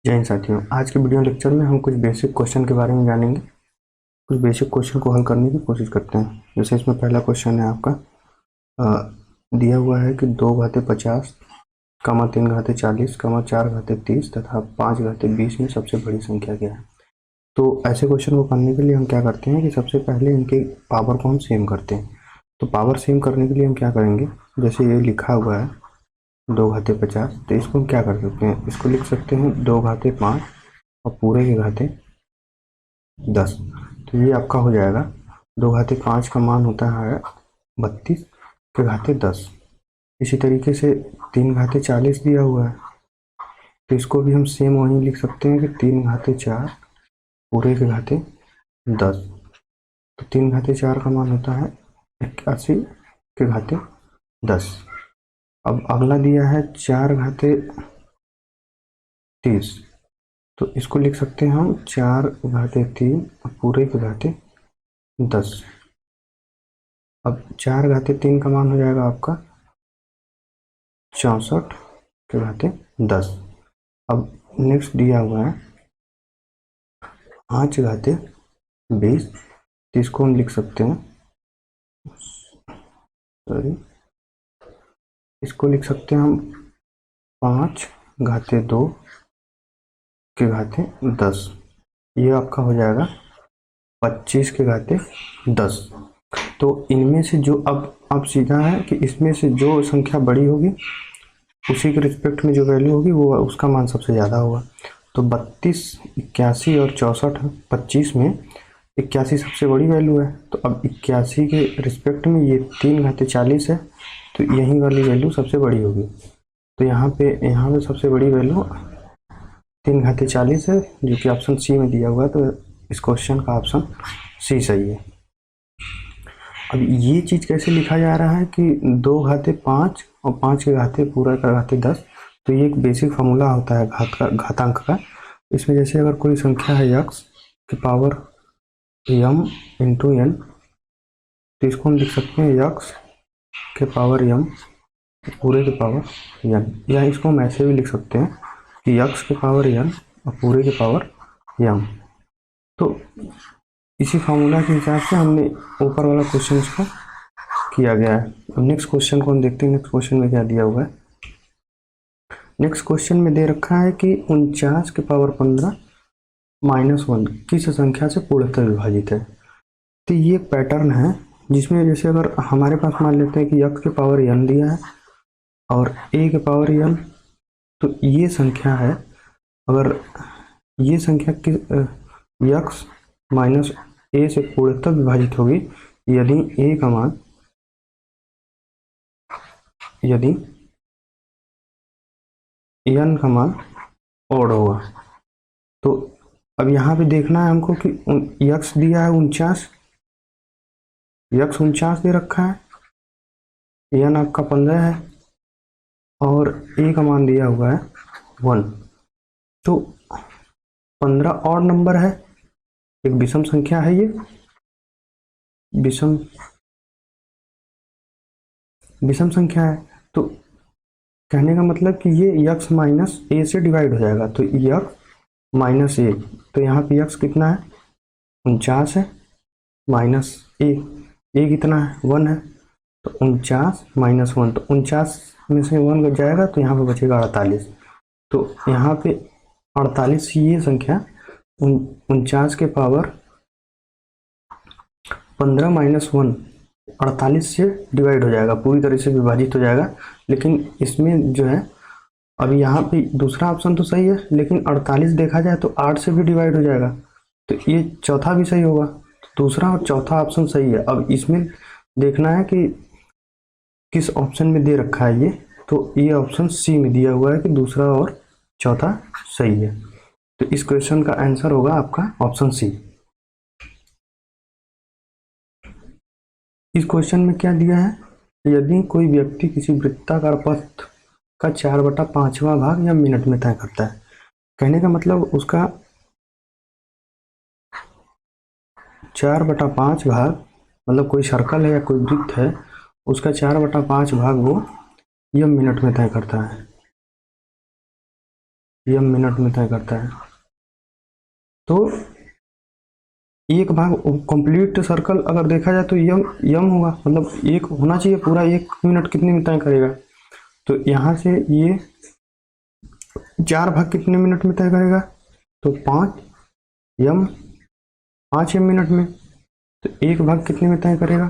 जय हिंद साथियों। आज के वीडियो लेक्चर में हम कुछ बेसिक क्वेश्चन के बारे में जानेंगे। कुछ बेसिक क्वेश्चन को हल करने की कोशिश करते हैं। जैसे इसमें पहला क्वेश्चन है आपका दिया हुआ है कि 2 घाते 50 कमा 3 घाते 40 कमा 4 घाते 30 तथा 5 घाते 20 में सबसे बड़ी संख्या क्या है। तो ऐसे क्वेश्चन को करने के लिए हम क्या करते हैं कि सबसे पहले इनके पावर को हम सेम करते हैं। तो पावर सेम करने के लिए हम क्या करेंगे, जैसे ये लिखा हुआ है 2 घाते 50, तो इसको हम क्या कर सकते हैं, इसको लिख सकते हैं 2 घाते 5 और पूरे के घाते 10। तो ये आपका हो जाएगा 2 घाते 5 का मान होता है 32 के घाते 10। इसी तरीके से 3 घाते 40 दिया हुआ है, तो इसको भी हम सेम वहीं लिख सकते हैं कि 3 घाते 4 पूरे के घाते 10। तो 3 घाते 4 का मान होता है 81 के घाते 10। अब अगला दिया है 4 घाते 30, तो इसको लिख सकते हैं हम 4 घाते 3 पूरे के घाते 10। अब 4 घाते 3 का मान हो जाएगा आपका 64 के घाते 10। अब नेक्स्ट दिया हुआ है 5 घाते 20, तो इसको हम लिख सकते हैं, सॉरी, इसको लिख सकते हैं हम 5 घाते 2 के घाते 10। ये आपका हो जाएगा 25 के घाते 10। तो इनमें से जो अब सीधा है कि इसमें से जो संख्या बड़ी होगी उसी के रिस्पेक्ट में जो वैल्यू होगी वो उसका मान सबसे ज़्यादा होगा। तो 32, 81 और 64, 25 में 81 सबसे बड़ी वैल्यू है। तो अब 81 के रिस्पेक्ट में ये 3 घाते 40 है, तो यही वाली वैल्यू सबसे बड़ी होगी। तो यहाँ पे सबसे बड़ी वैल्यू 3 घाते 40 है, जो कि ऑप्शन सी में दिया हुआ है। तो इस क्वेश्चन का ऑप्शन सी सही है। अब ये चीज़ कैसे लिखा जा रहा है कि 2 घाते 5 और 5 के घाते पूरा का घाते 10। तो ये एक बेसिक फार्मूला होता है घातांक का। इसमें जैसे अगर कोई संख्या है यक्स की पावर यम इंटू एन, तो इसको हम लिख सकते हैं यक्स के पावर यम पूरे के पावर एन, या इसको हम ऐसे भी लिख सकते हैं कि यक्स के पावर एन और पूरे के पावर यम। तो इसी फार्मूला के हिसाब से हमने ऊपर वाला क्वेश्चन को किया गया है। अब नेक्स्ट क्वेश्चन को हम देखते हैं। नेक्स्ट क्वेश्चन में क्या दिया हुआ है। नेक्स्ट क्वेश्चन में दे रखा है कि 49 के पावर 15 -1 किस संख्या से पूर्णतः विभाजित है। तो ये पैटर्न है जिसमें जैसे अगर हमारे पास मान लेते हैं कि x के पावर n दिया है और a के पावर n, तो ये संख्या है, अगर ये संख्या किस x माइनस a से पूर्णतः विभाजित होगी यदि a का मान यदि n का मान ओड होगा। तो अब यहाँ पे देखना है हमको कि x दिया है 49, x 49 दे रखा है, n आपका 15 है और a का मान दिया हुआ है 1। तो 15 और नंबर है, एक विषम संख्या है, ये विषम संख्या है। तो कहने का मतलब कि ये x माइनस ए से डिवाइड हो जाएगा। तो x माइनस ए, तो यहाँ पे x कितना है 49 है, माइनस ए कितना है 1 है, तो 49 माइनस 1, तो 49 में से 1 बच जाएगा, तो यहाँ पे बचेगा 48। तो यहाँ पे 48 ये संख्या 49 के पावर 15 माइनस 1 48 से डिवाइड हो जाएगा, पूरी तरह से विभाजित हो जाएगा। लेकिन इसमें जो है अभी यहाँ पे दूसरा ऑप्शन तो सही है, लेकिन 48 देखा जाए तो 8 से भी डिवाइड हो जाएगा, तो ये चौथा भी सही होगा। दूसरा और चौथा ऑप्शन सही है। अब इसमें देखना है कि किस ऑप्शन में दे रखा है ये। तो ये ऑप्शन सी में दिया हुआ है कि दूसरा और चौथा सही है। तो इस क्वेश्चन का आंसर होगा आपका ऑप्शन सी। इस क्वेश्चन में क्या दिया है, यदि कोई व्यक्ति किसी वृत्ताकार पथ का 4/5वां भाग या मिनट में तय करता है। कहने का मतलब उसका 4/5 भाग, मतलब कोई सर्कल है या कोई वृत्त है, उसका 4/5 भाग वो यह मिनट में तय करता है। यम मिनट में तय करता है। तो एक भाग कंप्लीट सर्कल अगर देखा जाए तो यम यम होगा, मतलब एक होना चाहिए पूरा, 1 मिनट कितने में तय करेगा। तो यहाँ से ये 4 भाग कितने मिनट में तय करेगा, तो 5 मिनट में। तो 1 भाग कितने में तय करेगा,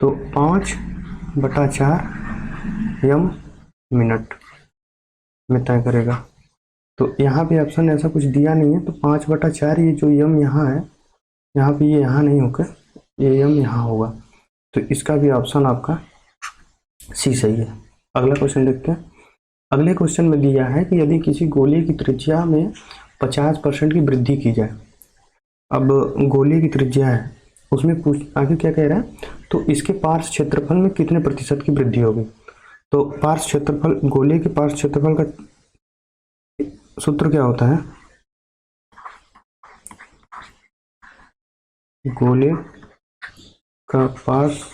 तो 5/4 यम मिनट में तय करेगा। तो यहाँ पे ऑप्शन ऐसा कुछ दिया नहीं है, तो 5/4 ये जो यम यहाँ है, यहाँ पे ये यहाँ नहीं होकर ये यम यहाँ होगा। तो इसका भी ऑप्शन आपका सी सही है। अगला क्वेश्चन देखते हैं। अगले क्वेश्चन में दिया है कि यदि किसी गोले की त्रिज्या में 50% की वृद्धि की जाए। अब गोले की त्रिज्या है, उसमें आगे क्या कह रहा है, तो इसके पार्श्व क्षेत्रफल में कितने प्रतिशत की वृद्धि होगी। तो पार्श्व क्षेत्रफल, गोले के पार्श्व क्षेत्रफल का सूत्र क्या होता है, गोले का पार्श्व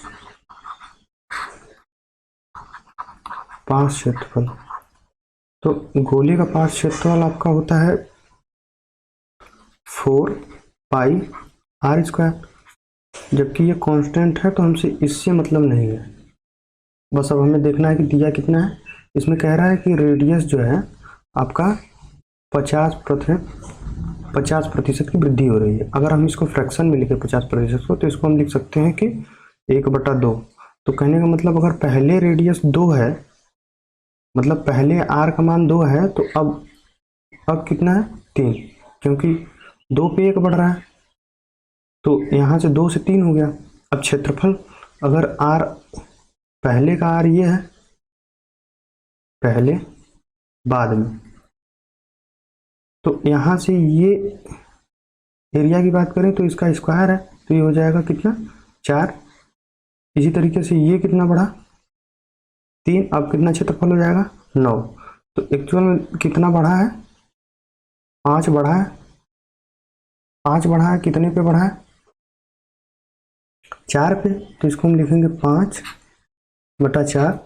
क्षेत्रफल। तो गोले का पार्श्व क्षेत्रफल आपका होता है 4πr²। जबकि ये कांस्टेंट है तो हमसे इससे मतलब नहीं है, बस अब हमें देखना है कि दिया कितना है। इसमें कह रहा है कि रेडियस जो है आपका 50% की वृद्धि हो रही है। अगर हम इसको फ्रैक्शन में लिखे 50% को, तो इसको हम लिख सकते हैं कि 1/2। तो कहने का मतलब अगर पहले रेडियस 2 है, मतलब पहले r का मान 2 है, तो अब कितना है 3, क्योंकि 2 पे 1 बढ़ रहा है, तो यहाँ से 2 से 3 हो गया। अब क्षेत्रफल, अगर r पहले का r ये है, पहले बाद में, तो यहाँ से ये एरिया की बात करें तो इसका स्क्वायर है, तो ये हो जाएगा कितना 4। इसी तरीके से ये कितना बढ़ा 3, अब कितना क्षेत्रफल हो जाएगा 9। तो एक्चुअल में कितना बढ़ा है, 5 बढ़ा है। 5 बढ़ा है, कितने पे बढ़ा है 4 पे, तो इसको हम लिखेंगे 5/4।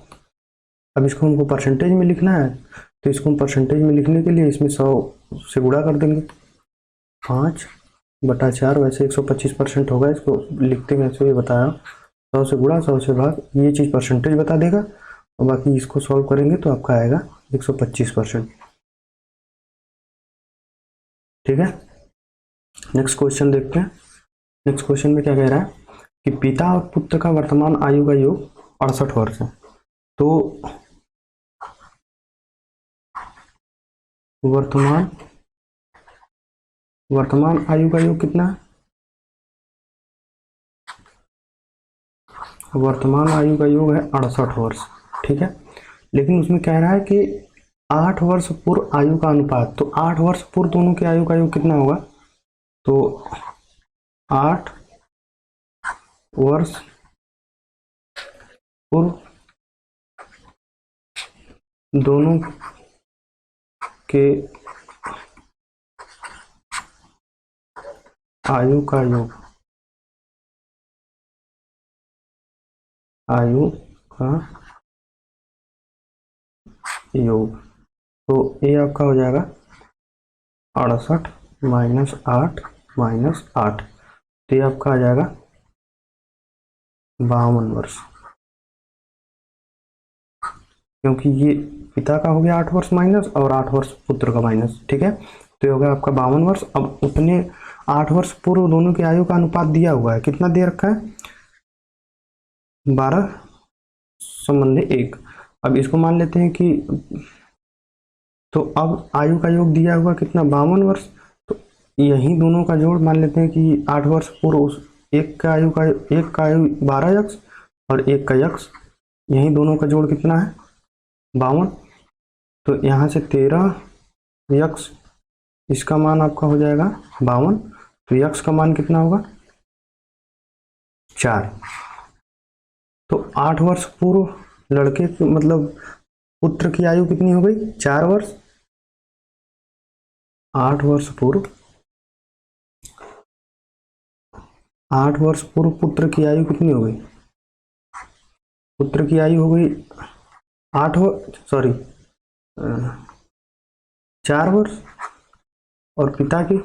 अब इसको हमको परसेंटेज में लिखना है, तो इसको हम परसेंटेज में लिखने के लिए इसमें 100 से गुणा कर देंगे। 5/4 वैसे 125% होगा, इसको लिखते हैं ऐसे, ये बताया 100 से गुणा 100 से भाग, ये चीज़ परसेंटेज बता देगा, और बाकी इसको सॉल्व करेंगे तो आपका आएगा 125%। ठीक है, नेक्स्ट क्वेश्चन देखते हैं। नेक्स्ट क्वेश्चन में क्या कह रहा है कि पिता और पुत्र का वर्तमान आयु का योग 68 वर्ष है। तो वर्तमान आयु का योग कितना है, वर्तमान आयु का योग है 68 वर्ष। ठीक है, लेकिन उसमें कह रहा है कि 8 वर्ष पूर्व आयु का अनुपात। तो 8 वर्ष पूर्व दोनों के आयु का योग कितना होगा, तो 8 वर्ष पूर्व दोनों के आयु का योग, आयु का योग, तो ये आपका हो जाएगा 68 -8 -8, तो ये आपका आ जाएगा 52 वर्ष, क्योंकि ये पिता का हो गया 8 वर्ष माइनस और 8 वर्ष पुत्र का माइनस। ठीक है, तो ये हो गया आपका 52 वर्ष। अब उतने 8 वर्ष पूर्व दोनों के आयु का अनुपात दिया हुआ है, कितना दे रखा है 12/1। अब इसको मान लेते हैं कि, तो अब आयु का योग दिया हुआ कितना 52 वर्ष, तो यही दोनों का जोड़ मान लेते हैं कि 8 वर्ष पूर्व उस एक का आयु 12 यक्स और एक का यक्स, यही दोनों का जोड़ कितना है 52। तो यहाँ से 13 यक्स, इसका मान आपका हो जाएगा 52, तो यक्स का मान कितना होगा 4। तो 8 वर्ष पूर्व लड़के की, मतलब पुत्र की आयु कितनी हो गई 4 वर्ष। 8 वर्ष पूर्व पुत्र की आयु कितनी हो गई, पुत्र की आयु हो गई 8 सॉरी 4 वर्ष, और पिता की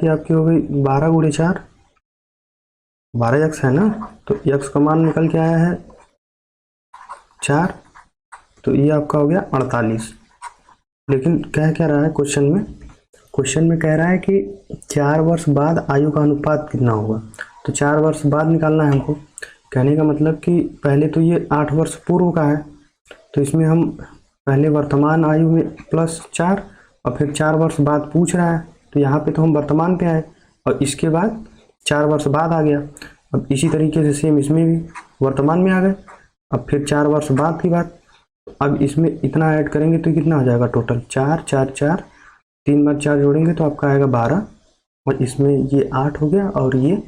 आपकी हो गई 12 गुणे 4, 12 यक्स है ना, तो यक्स का मान निकल के आया है 4, तो ये आपका हो गया 48। लेकिन कह रहा है क्वेश्चन में कह रहा है कि 4 वर्ष बाद आयु का अनुपात कितना होगा, तो 4 वर्ष बाद निकालना है हमको। कहने का मतलब कि पहले तो ये 8 वर्ष पूर्व का है, तो इसमें हम पहले वर्तमान आयु में प्लस 4, और फिर 4 वर्ष बाद पूछ रहा है, तो यहाँ पे तो हम वर्तमान पे आए, और इसके बाद 4 वर्ष बाद आ गया। अब इसी तरीके से सेम इसमें भी वर्तमान में आ गए, अब फिर 4 वर्ष बाद की बात, अब इसमें इतना ऐड करेंगे तो कितना हो जाएगा टोटल, 4 4 4, 3 बार 4 जोड़ेंगे तो आपका आएगा 12, और इसमें ये 8 हो गया और ये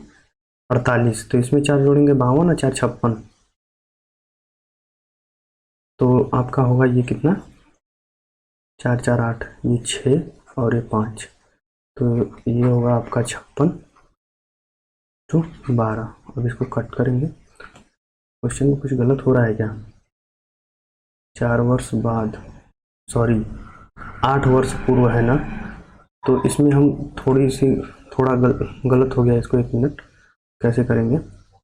48, तो इसमें 4 जोड़ेंगे 52 और 4 56, तो आपका होगा ये कितना, 4 4 8, ये 6 और ये 5, तो ये होगा आपका 56 तो 12। अब इसको कट करेंगे, क्वेश्चन में कुछ गलत हो रहा है क्या, 4 वर्ष बाद, सॉरी 8 वर्ष पूर्व है ना, तो इसमें हम थोड़ा गलत हो गया, इसको 1 मिनट कैसे करेंगे,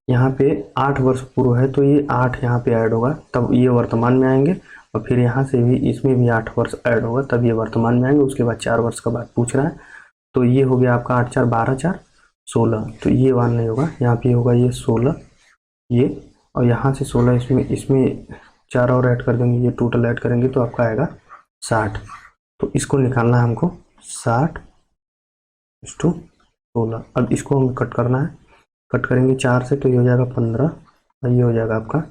यहाँ पे 8 वर्ष पूर्व है तो ये 8 यहाँ पे ऐड होगा, तब ये वर्तमान में आएंगे, और फिर यहाँ से भी इसमें भी 8 वर्ष ऐड होगा, तब ये वर्तमान में आएंगे, उसके बाद 4 वर्ष का बाद पूछ रहा है, तो ये हो गया आपका 8 4 12 4 16, तो ये 1 नहीं होगा, यहाँ पे होगा ये 16, ये, और यहाँ से 16, इसमें 4 और ऐड कर देंगे, ये टोटल ऐड करेंगे तो आपका आएगा 60, तो इसको निकालना है हमको, 60 टू 16। अब इसको हमें कट करना है, कट करेंगे 4 से तो ये हो जाएगा 15, और ये हो जाएगा आपका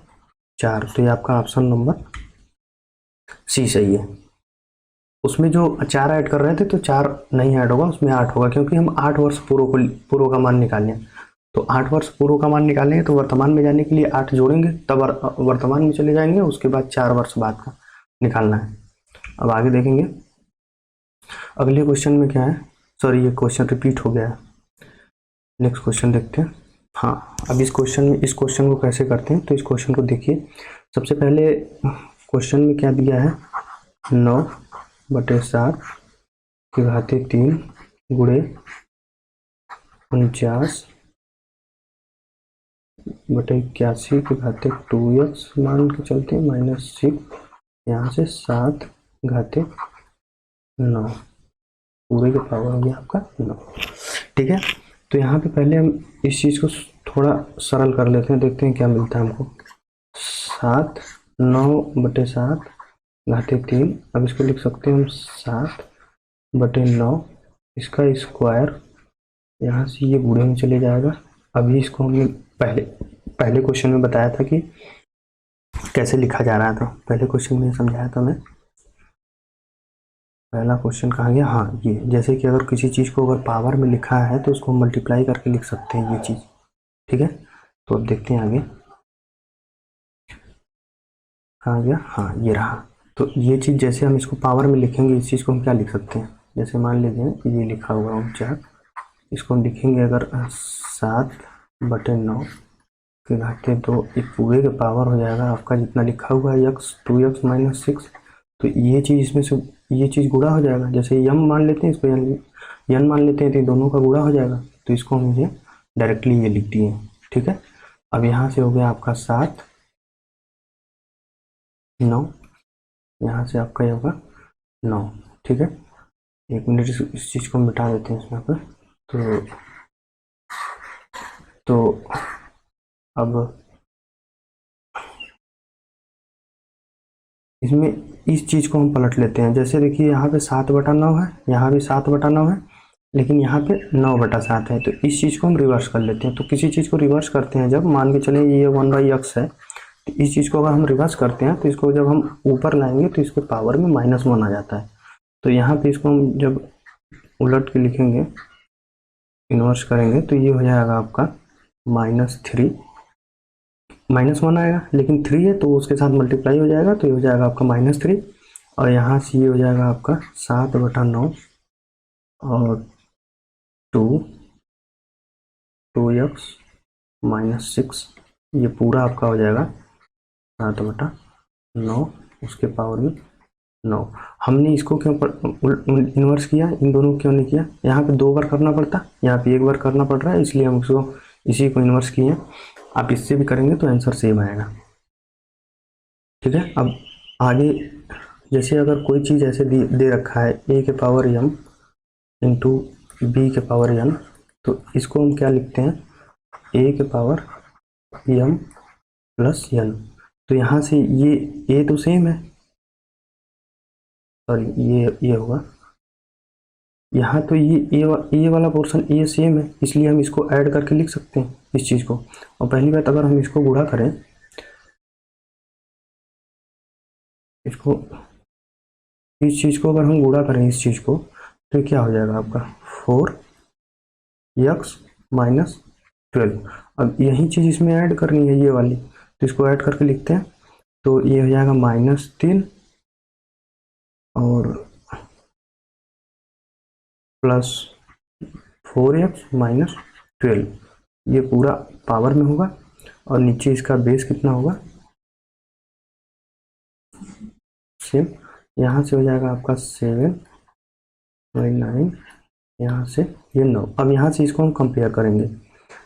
4, तो ये आपका ऑप्शन नंबर सी सही है। उसमें जो 4 ऐड कर रहे थे तो 4 नहीं ऐड होगा, उसमें 8 होगा, क्योंकि हम 8 वर्ष पूर्व का मान निकालें, तो 8 वर्ष पूर्व का मान निकालेंगे तो वर्तमान में जाने के लिए 8 जोड़ेंगे, तब वर्तमान में चले जाएंगे, उसके बाद 4 वर्ष बाद का निकालना है। अब आगे देखेंगे, अगले क्वेश्चन में क्या है, सॉरी ये क्वेश्चन रिपीट हो गया है, नेक्स्ट क्वेश्चन देखते हैं। हाँ, अब इस क्वेश्चन को कैसे करते हैं, तो इस क्वेश्चन को देखिए, सबसे पहले क्वेश्चन में क्या दिया है, 9/7 की घाते 3 गुणे 49/81 की घाते 2x मान के चलते हैं -6, यहाँ से 7/9, पूरे के पावर हो गया आपका 9। ठीक है, तो यहाँ पे पहले हम इस चीज़ को थोड़ा सरल कर लेते हैं, देखते हैं क्या मिलता है हमको। 7 9/7 घाते 3, अब इसको लिख सकते हैं हम 7/9, इसका स्क्वायर, यहाँ से ये बूढ़े में चले जाएगा। अभी इसको हमने पहले क्वेश्चन में बताया था कि कैसे लिखा जा रहा था, पहले क्वेश्चन में समझाया था मैं। पहला क्वेश्चन कहाँ गया, हाँ ये, जैसे कि अगर किसी चीज़ को अगर पावर में लिखा है तो उसको मल्टीप्लाई करके लिख सकते हैं ये चीज़। ठीक है, तो अब देखते हैं आगे कहाँ गया, हाँ ये रहा। तो ये चीज़ जैसे हम इसको पावर में लिखेंगे, इस चीज़ को हम क्या लिख सकते हैं, जैसे मान लीजिए ये लिखा हुआ 49, इसको हम लिखेंगे अगर 7/9 के घाते 2, एक पूरे के पावर हो जाएगा आपका जितना लिखा हुआ है x, 2x - 6, तो ये चीज़ इसमें से ये चीज़ गुणा हो जाएगा, जैसे यम मान लेते हैं इसको यन मान लेते हैं, तो दोनों का गुणा हो जाएगा, तो इसको हम ये डायरेक्टली ये लिख दिए। ठीक है, अब यहाँ से हो गया आपका 7 9, यहाँ से आपका ये होगा 9। ठीक है, 1 मिनट इस चीज़ को मिटा देते हैं इसमें पर, तो अब इसमें इस चीज़ को हम पलट लेते हैं, जैसे देखिए यहाँ पे 7/9 है, यहाँ भी 7/9 है, लेकिन यहाँ पे 9/7 है, तो इस चीज़ को हम रिवर्स कर लेते हैं। तो किसी चीज़ को रिवर्स करते हैं जब, मान के चलें ये 1/x है, तो इस चीज़ को अगर हम रिवर्स करते हैं तो इसको जब हम ऊपर लाएंगे तो इसके पावर में -1 आ जाता है, तो यहाँ पे इसको हम जब उलट के लिखेंगे, इन्वर्स करेंगे, तो ये हो जाएगा आपका -3, -1 आएगा, लेकिन 3 है तो उसके साथ मल्टीप्लाई हो जाएगा, तो ये हो जाएगा आपका -3, और यहाँ से ये हो जाएगा आपका 7/9 और 2x - 6, ये पूरा आपका हो जाएगा 7/9। 9, उसके पावर में 9। हमने इसको क्यों इन्वर्स किया, इन दोनों को क्यों नहीं किया? यहाँ पे 2 बार करना पड़ता, यहाँ पे 1 बार करना पड़ रहा है, इसलिए हम इसको इसी को इन्वर्स किए हैं। आप इससे भी करेंगे तो आंसर सेम आएगा। ठीक है, अब आगे जैसे अगर कोई चीज़ ऐसे दे रखा है a के पावर m इंटू बी के पावर n, तो इसको हम क्या लिखते हैं, a के पावर m प्लस n। तो यहाँ से ये a तो सेम है, सॉरी ये होगा, यहाँ तो ये वाला पोर्शन ये सेम है, इसलिए हम इसको ऐड करके लिख सकते हैं इस चीज़ को। और पहली बात, अगर हम इसको गुणा करें, इसको इस चीज़ को अगर हम गुणा करें इस चीज़ को, तो क्या हो जाएगा आपका 4x माइनस 12। अब यही चीज़ इसमें ऐड करनी है ये वाली, तो इसको ऐड करके लिखते हैं, तो ये हो जाएगा -3 और प्लस 4x माइनस 12, ये पूरा पावर में होगा। और नीचे इसका बेस कितना होगा, सेम, यहाँ से हो जाएगा आपका 7 और 9, यहाँ से ये 9। अब यहाँ से इसको हम कंपेयर करेंगे,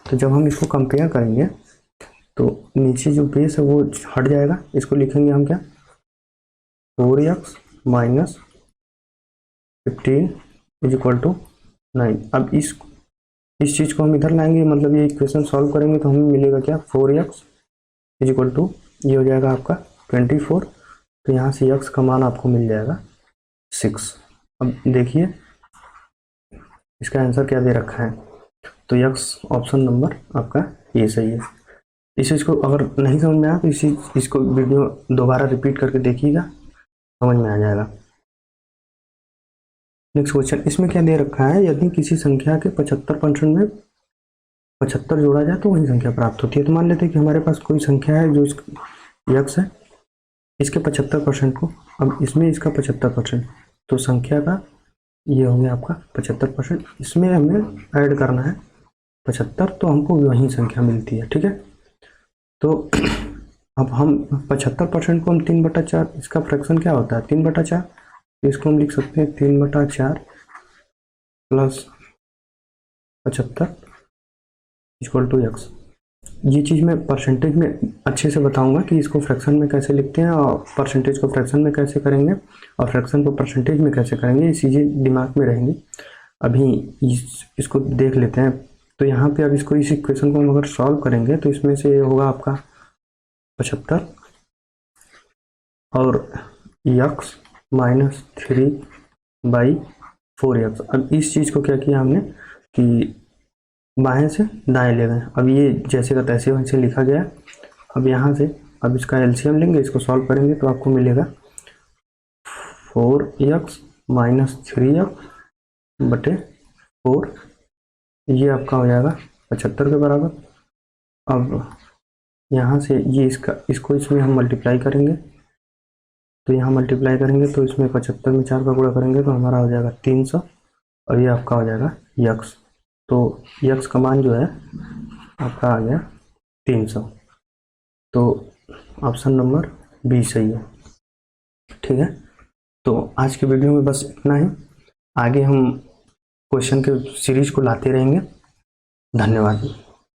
तो जब हम इसको कंपेयर करेंगे तो नीचे जो बेस है वो हट जाएगा, इसको लिखेंगे हम क्या, 4x minus 15 is equal to 9। अब इस चीज़ को हम इधर लाएंगे, मतलब ये इक्वेशन सॉल्व करेंगे तो हमें मिलेगा क्या, 4x इज इक्वल टू, ये हो जाएगा आपका 24। तो यहाँ से x का मान आपको मिल जाएगा 6। अब देखिए इसका आंसर क्या दे रखा है, तो x ऑप्शन नंबर आपका ये सही है। इस चीज़ को अगर नहीं समझ में आया तो इसको वीडियो दोबारा रिपीट करके देखिएगा, समझ में आ जाएगा। नेक्स्ट क्वेश्चन, इसमें क्या दे रखा है, यदि किसी संख्या के 75% में 75 जोड़ा जाए तो वही संख्या प्राप्त होती है। तो मान लेते हैं कि हमारे पास कोई संख्या है जो x है, इसके 75% को, अब इसमें इसका 75%, तो संख्या का ये हो गया आपका 75%, इसमें हमें ऐड करना है 75, तो हमको वही संख्या मिलती है। ठीक है, तो अब हम 75% को हम 3/4, इसका फ्रैक्शन क्या होता है 3/4, इसको हम लिख सकते हैं 3/4 प्लस 75 इक्वल टू x। ये चीज़ मैं परसेंटेज में अच्छे से बताऊंगा कि इसको फ्रैक्शन में कैसे लिखते हैं और परसेंटेज को फ्रैक्शन में कैसे करेंगे और फ्रैक्शन को परसेंटेज में कैसे करेंगे, ये चीज़ें दिमाग में रहेंगी। अभी इसको देख लेते हैं। तो यहाँ पे अब इसको इस इक्वेशन को हम अगर सॉल्व करेंगे तो इसमें से होगा आपका 75 और x माइनस 3/4x। अब इस चीज़ को क्या किया हमने कि बाएं से दाएं ले गए, अब ये जैसे का तैसे वैसे लिखा गया। अब यहाँ से अब इसका एलसीएम लेंगे, इसको सॉल्व करेंगे तो आपको मिलेगा 4x माइनस 3x बटे 4, ये आपका हो जाएगा 75 के बराबर। अब यहाँ से ये इसको इसमें हम मल्टीप्लाई करेंगे, तो यहाँ मल्टीप्लाई करेंगे तो इसमें 75 में 4 का गुणा करेंगे तो हमारा हो जाएगा 300 और ये आपका हो जाएगा x। तो x का मान जो है आपका आ गया 300, तो ऑप्शन नंबर बी सही है। ठीक है, तो आज के वीडियो में बस इतना ही, आगे हम क्वेश्चन के सीरीज को लाते रहेंगे। धन्यवाद।